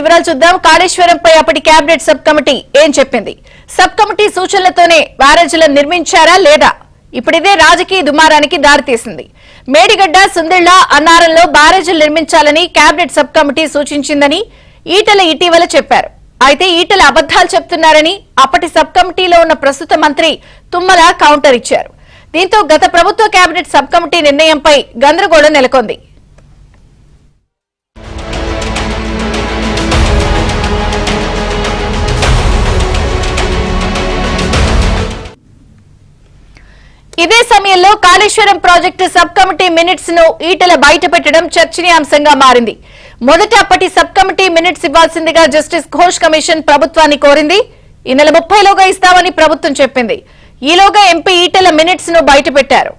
వివరాలు చూద్దాం. కాళేశ్వరంపై అప్పటి కేబినెట్ సబ్ కమిటీ ఏం చెప్పింది? సబ్ కమిటీ సూచనలతోనే బ్యారేజీలను నిర్మించారా లేదా? ఇప్పుడిదే రాజకీయ దుమారానికి దారితీసింది. మేడిగడ్డ, సుందిళ్ల, అన్నారంలో బ్యారేజీలు నిర్మించాలని కేబినెట్ సబ్ కమిటీ సూచించిందని ఈటెల ఇటీవల చెప్పారు. అయితే ఈటెల అబద్దాలు చెప్తున్నారని అప్పటి సబ్ కమిటీలో ఉన్న ప్రస్తుత మంత్రి తుమ్మల కౌంటర్ ఇచ్చారు. దీంతో గత ప్రభుత్వ కేబినెట్ సబ్ కమిటీ నిర్ణయంపై గందరగోళం నెలకొంది. ఇదే సమయంలో Kaleshwaram project sub committee minutes ను ఈటెల బయటపెట్టడం చర్చనీయాంశంగా మారింది. మొదట అప్పటి సబ్ కమిటీ మినిట్స్ ఇవ్వాల్సిందిగా జస్టిస్ ఘోష్ కమిషన్ ప్రభుత్వాన్ని కోరింది. ఈ నెల 30లోగా ఇస్తామని ప్రభుత్వం చెప్పింది. ఈలోగా ఎంపీ ఈటెల మినిట్స్ ను బయటపెట్టారు.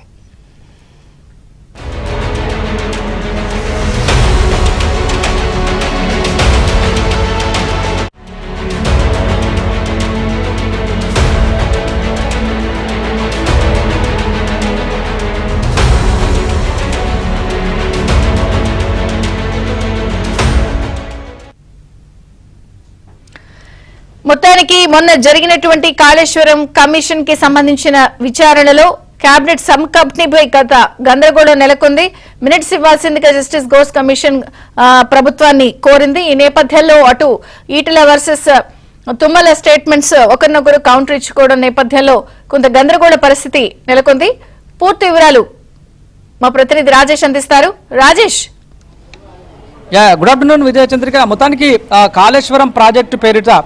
మొత్తానికి మొన్న జరిగినటువంటి కాళేశ్వరం కమిషన్ కి సంబంధించిన విచారణలో కేబినెట్ సబ్ కమిటీపై గత గందరగోళం నెలకొంది. మినిట్స్ ఇవ్వాల్సిందిగా జస్టిస్ ఘోష్ కమిషన్ ప్రభుత్వాన్ని కోరింది. ఈ నేపథ్యంలో అటు ఈటెల వర్సెస్ తుమ్మల స్టేట్మెంట్స్ ఒకరినొకరు కౌంటర్ ఇచ్చుకోవడం నేపథ్యంలో కొంత గందరగోళ పరిస్థితి నెలకొంది. పూర్తి వివరాలు మా ప్రతినిధి రాజేష్ అందిస్తారు. Rajesh, good afternoon Vijayachandrika. మొత్తానికి కాళేశ్వరం ప్రాజెక్టు పేరిట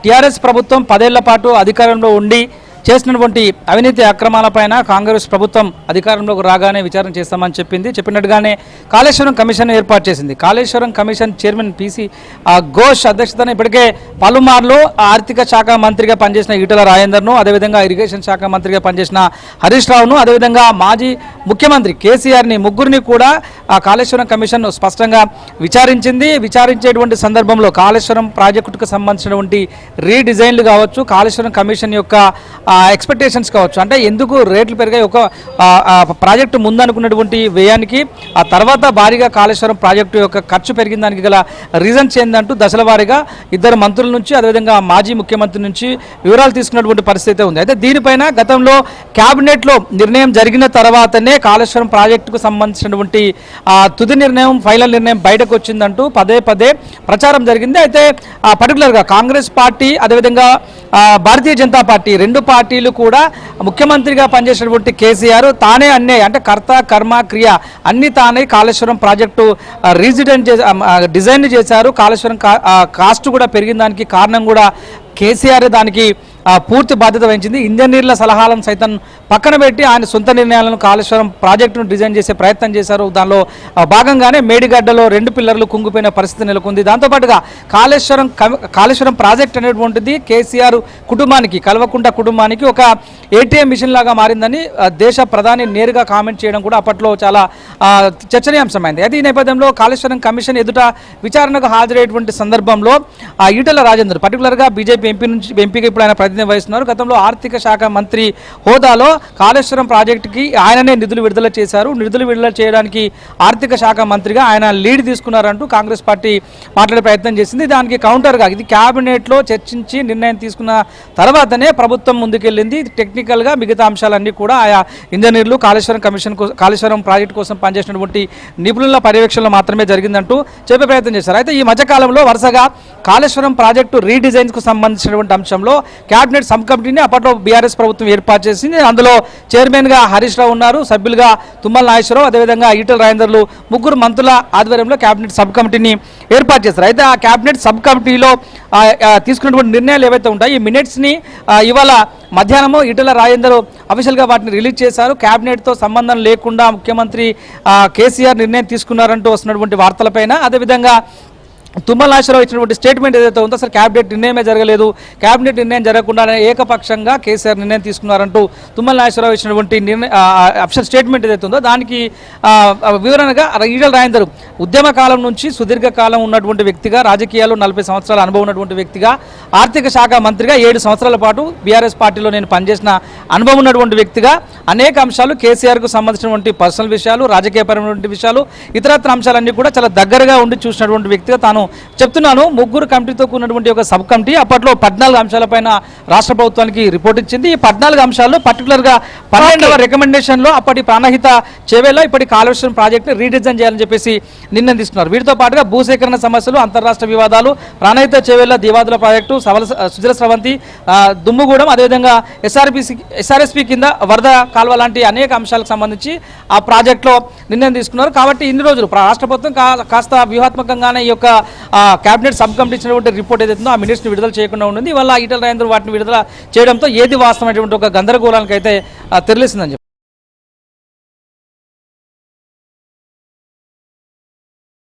టీఆర్ఎస్ ప్రభుత్వం 10 ఏళ్ల పాటు అధికారంలో ఉండి చేసినటువంటి అవినీతి అక్రమాలపైన కాంగ్రెస్ ప్రభుత్వం అధికారంలోకి రాగానే విచారణ చేస్తామని చెప్పినట్టుగానే కాళేశ్వరం కమిషన్ ఏర్పాటు చేసింది. Kaleshwaram commission chairman PC Ghosh అధ్యక్షతన ఇప్పటికే పలుమార్లు ఆర్థిక శాఖ మంత్రిగా పనిచేసిన ఈటెల రాజేందర్ను, అదేవిధంగా ఇరిగేషన్ శాఖ మంత్రిగా పనిచేసిన హరీష్ రావును, అదేవిధంగా మాజీ ముఖ్యమంత్రి కేసీఆర్ని ముగ్గురిని కూడా కాళేశ్వరం కమిషన్ స్పష్టంగా విచారించింది. విచారించేటువంటి సందర్భంలో కాళేశ్వరం ప్రాజెక్టుకు సంబంధించినటువంటి రీడిజైన్లు కావచ్చు, కాళేశ్వరం కమిషన్ యొక్క ఎక్స్పెక్టేషన్స్ కావచ్చు, అంటే ఎందుకు రేట్లు పెరిగాయి, ఒక ప్రాజెక్టు ముందనుకున్నటువంటి వ్యయానికి ఆ తర్వాత భారీగా కాళేశ్వరం ప్రాజెక్టు యొక్క ఖర్చు పెరిగిన దానికి గల రీజన్స్ ఏందంటూ దశల వారీగా ఇద్దరు మంత్రుల నుంచి, అదేవిధంగా మాజీ ముఖ్యమంత్రి నుంచి వివరాలు తీసుకున్నటువంటి పరిస్థితి ఉంది. అయితే దీనిపైన గతంలో క్యాబినెట్లో నిర్ణయం జరిగిన తర్వాతనే కాళేశ్వరం ప్రాజెక్టుకు సంబంధించినటువంటి తుది నిర్ణయం, ఫైనల్ నిర్ణయం బయటకు వచ్చిందంటూ పదే ప్రచారం జరిగింది. అయితే పర్టికులర్గా కాంగ్రెస్ పార్టీ, అదేవిధంగా భారతీయ జనతా పార్టీ, రెండు పార్టీలు కూడా ముఖ్యమంత్రిగా పనిచేసినటువంటి కేసీఆర్ తానే అన్నీ, అంటే కర్త కర్మ క్రియ అన్ని తానే కాళేశ్వరం ప్రాజెక్టు డిజైన్ చేశారు. కాళేశ్వరం కాస్ట్ కూడా పెరిగిన దానికి కారణం కూడా కేసీఆర్ దానికి పూర్తి బాధ్యత వహించింది. ఇంజనీర్ల సలహాలను సైతం పక్కన పెట్టి ఆయన సొంత నిర్ణయాలను కాళేశ్వరం ప్రాజెక్టును డిజైన్ చేసే ప్రయత్నం చేశారు. దానిలో భాగంగానే మేడిగడ్డలో 2 పిల్లర్లు కుంగిపోయిన పరిస్థితి నెలకొంది. దాంతోపాటుగా కాళేశ్వరం ప్రాజెక్ట్ అనేటువంటిది కేసీఆర్ కుటుంబానికి, కల్వకుంట కుటుంబానికి ఒక ఏటీఎం మిషన్ లాగా మారిందని దేశ ప్రధాని నేరుగా కామెంట్ చేయడం కూడా అప్పట్లో చాలా చర్చనీయాంశమైంది. అయితే ఈ నేపథ్యంలో కాళేశ్వరం కమిషన్ ఎదుట విచారణకు హాజరయ్యేటువంటి సందర్భంలో ఈటెల రాజేందర్, పర్టికులర్గా బీజేపీ ఎంపీగా ఇప్పుడు ఆయన ప్రతినిధి వహిస్తున్నారు. గతంలో ఆర్థిక శాఖ మంత్రి హోదాలో కాళేశ్వరం ప్రాజెక్టుకి ఆయననే నిధులు విడుదల చేశారు. నిధులు విడుదల చేయడానికి ఆర్థిక శాఖ మంత్రిగా ఆయన లీడ్ తీసుకున్నారంటూ కాంగ్రెస్ పార్టీ మాట్లాడే ప్రయత్నం చేసింది. దానికి కౌంటర్గా ఇది క్యాబినెట్లో చర్చించి నిర్ణయం తీసుకున్న తర్వాతనే ప్రభుత్వం ముందుకెళ్ళింది. టెక్నికల్గా మిగతా అంశాలన్నీ కూడా ఆయా ఇంజనీర్లు కాళేశ్వరం ప్రాజెక్టు కోసం పనిచేసినటువంటి నిపుణుల పర్యవేక్షణలో మాత్రమే జరిగిందంటూ చెప్పే ప్రయత్నం చేశారు. అయితే ఈ మధ్యకాలంలో వరుసగా కాళేశ్వరం ప్రాజెక్టు రీడిజైన్స్కు సంబంధించినటువంటి అంశంలో క్యాబినెట్ సబ్ కమిటీని అప్పట్లో బీఆర్ఎస్ ప్రభుత్వం ఏర్పాటు చేసింది. అందులో చైర్మన్గా హరీష్ రావు ఉన్నారు, సభ్యులుగా తుమ్మల నాగేశ్వరరావు, అదేవిధంగా ఈటెల రాజేందర్లు, ముగ్గురు మంత్రుల ఆధ్వర్యంలో క్యాబినెట్ సబ్ కమిటీని ఏర్పాటు చేశారు. అయితే ఆ క్యాబినెట్ సబ్ కమిటీలో తీసుకున్నటువంటి నిర్ణయాలు ఏవైతే ఉంటాయో ఈ మినిట్స్ని ఇవాళ మధ్యాహ్నము ఈటెల రాజేందర్ అఫీషియల్గా వాటిని రిలీజ్ చేశారు. క్యాబినెట్తో సంబంధం లేకుండా ముఖ్యమంత్రి కేసీఆర్ నిర్ణయం తీసుకున్నారంటూ వస్తున్నటువంటి వార్తలపైన, అదేవిధంగా తుమ్మల నాగేశ్వరరావు ఇచ్చినటువంటి స్టేట్మెంట్ ఏదైతే ఉందో అసలు క్యాబినెట్ నిర్ణయమే జరగలేదు, క్యాబినెట్ నిర్ణయం జరగకుండానే ఏకపక్షంగా కేసీఆర్ నిర్ణయం తీసుకున్నారంటూ తుమ్మల నాగేశ్వరరావు ఇచ్చినటువంటి అఫీషియల్ స్టేట్మెంట్ ఏదైతే ఉందో దానికి వివరణగా ఈటెల రాజేందర్ ఉద్యమ కాలం నుంచి సుదీర్ఘకాలం ఉన్నటువంటి వ్యక్తిగా, రాజకీయాల్లో 40 సంవత్సరాల అనుభవం ఉన్నటువంటి వ్యక్తిగా, ఆర్థిక శాఖ మంత్రిగా 7 సంవత్సరాల పాటు బీఆర్ఎస్ పార్టీలో నేను పనిచేసిన అనుభవం ఉన్నటువంటి వ్యక్తిగా అనేక అంశాలు కేసీఆర్కు సంబంధించినటువంటి పర్సనల్ విషయాలు, రాజకీయపరమైనటువంటి విషయాలు, ఇతరత్ర అంశాలన్నీ కూడా చాలా దగ్గరగా ఉండి చూసినటువంటి వ్యక్తిగా తాను చెప్తున్నాను, ముగ్గురు కమిటీతో కూడినటువంటి ఒక సబ్ కమిటీ అప్పట్లో 14 అంశాలపైన రాష్ట్ర ప్రభుత్వానికి రిపోర్ట్ ఇచ్చింది. ఈ 14 అంశాల్లో పర్టికులర్గా 12వ రికమెండేషన్లో అప్పటి ప్రాణహిత చేవేళ్ళ ఇప్పటి కాళేశ్వరం ప్రాజెక్టుని రీడిజైన్ చేయాలని చెప్పేసి నిర్ణయం తీసుకున్నారు. వీటితో పాటుగా భూసేకరణ సమస్యలు, అంతర్రాష్ట్ర వివాదాలు, ప్రాణహిత చేవేళ్ళ దేవాదుల ప్రాజెక్టు, సుజల స్రవంతి, దుమ్ముగూడెం, అదేవిధంగా ఎస్ఆర్ఎస్పి కింద వరద కాల్వ లాంటి అనేక అంశాలకు సంబంధించి ఆ ప్రాజెక్టులో నిర్ణయం తీసుకున్నారు. కాబట్టి ఇన్ని రోజులు రాష్ట్ర ప్రభుత్వం కాస్త వ్యూహాత్మకంగానే ఈ యొక్క కేబినెట్ సబ్ కమిటీ ఇచ్చినటువంటి రిపోర్ట్ ఏదైతుందో ఆ మినిట్స్ని విడుదల చేయకుండా ఉంది. ఇవాళ ఈటల రాజేందర్ వాటిని విడుదల చేయడంతో ఏది వాస్తవమైనటువంటి ఒక గందరగోళానికి అయితే తెరలేసిందని చెప్పి